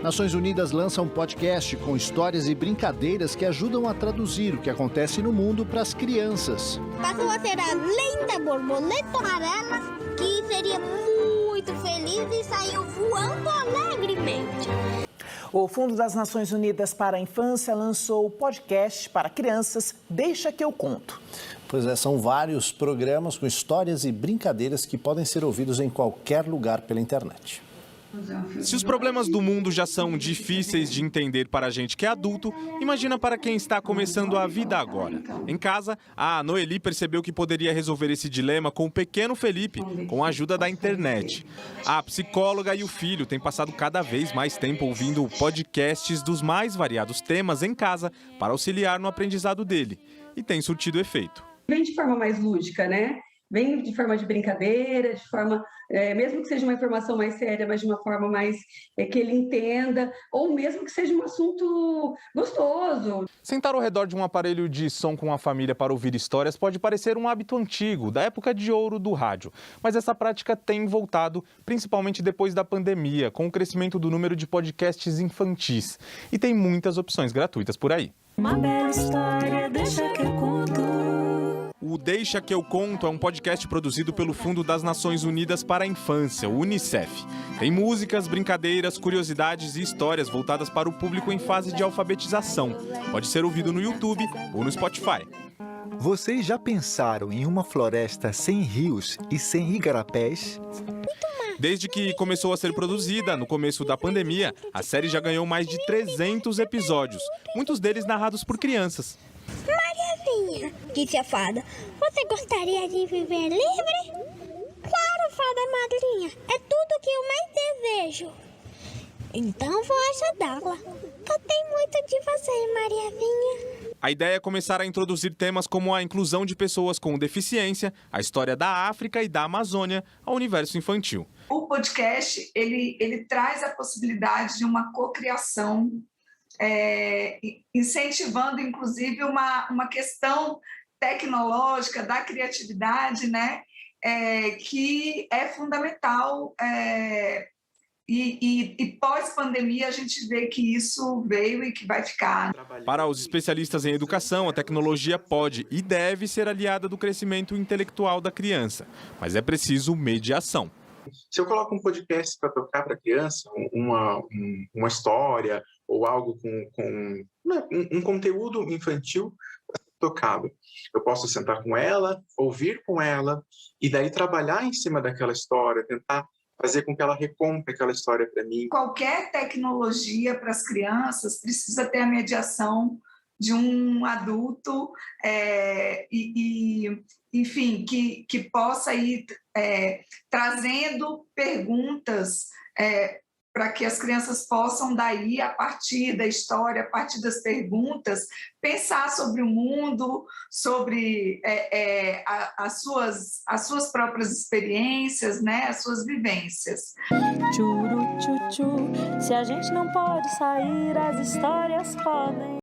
Nações Unidas lança um podcast com histórias e brincadeiras que ajudam a traduzir o que acontece no mundo para as crianças. Passou a ser a linda borboleta amarela que seria muito feliz e saiu voando alegremente. O Fundo das Nações Unidas para a Infância lançou o podcast para crianças Deixa que eu conto. Pois é, são vários programas com histórias e brincadeiras que podem ser ouvidos em qualquer lugar pela internet. Se os problemas do mundo já são difíceis de entender para a gente que é adulto, imagina para quem está começando a vida agora. Em casa, a Noeli percebeu que poderia resolver esse dilema com o pequeno Felipe, com a ajuda da internet. A psicóloga e o filho têm passado cada vez mais tempo ouvindo podcasts dos mais variados temas em casa para auxiliar no aprendizado dele. E tem surtido efeito. Vem de forma mais lúdica, né? Vem de forma de brincadeira, de forma, mesmo que seja uma informação mais séria, mas de uma forma mais que ele entenda, ou mesmo que seja um assunto gostoso. Sentar ao redor de um aparelho de som com a família para ouvir histórias pode parecer um hábito antigo, da época de ouro do rádio. Mas essa prática tem voltado, principalmente depois da pandemia, com o crescimento do número de podcasts infantis. E tem muitas opções gratuitas por aí. Uma bela história, deixa que eu conto. O Deixa que eu conto é um podcast produzido pelo Fundo das Nações Unidas para a Infância, o Unicef. Tem músicas, brincadeiras, curiosidades e histórias voltadas para o público em fase de alfabetização. Pode ser ouvido no YouTube ou no Spotify. Vocês já pensaram em uma floresta sem rios e sem igarapés? Desde que começou a ser produzida, no começo da pandemia, a série já ganhou mais de 300 episódios, muitos deles narrados por crianças. Mariazinha, disse a fada, você gostaria de viver livre? Claro, fada madrinha, é tudo que eu mais desejo. Então vou ajudá-la. Gostei muito de você, Mariazinha. A ideia é começar a introduzir temas como a inclusão de pessoas com deficiência, a história da África e da Amazônia ao universo infantil. O podcast, ele traz a possibilidade de uma cocriação, incentivando, inclusive, uma questão tecnológica da criatividade, né? Que é fundamental. E pós-pandemia a gente vê que isso veio e que vai ficar. Para os especialistas em educação, a tecnologia pode e deve ser aliada do crescimento intelectual da criança, mas é preciso mediação. Se eu coloco um podcast para tocar para a criança, uma história ou algo com um conteúdo infantil tocado, eu posso sentar com ela, ouvir com ela e daí trabalhar em cima daquela história, tentar fazer com que ela recompre aquela história para mim. Qualquer tecnologia para as crianças precisa ter a mediação de um adulto enfim, que possa ir trazendo perguntas para que as crianças possam daí, a partir da história, a partir das perguntas, pensar sobre o mundo, sobre as suas próprias experiências, né? As suas vivências. Tchuru, tchu, tchu. Se a gente não pode sair, as histórias podem.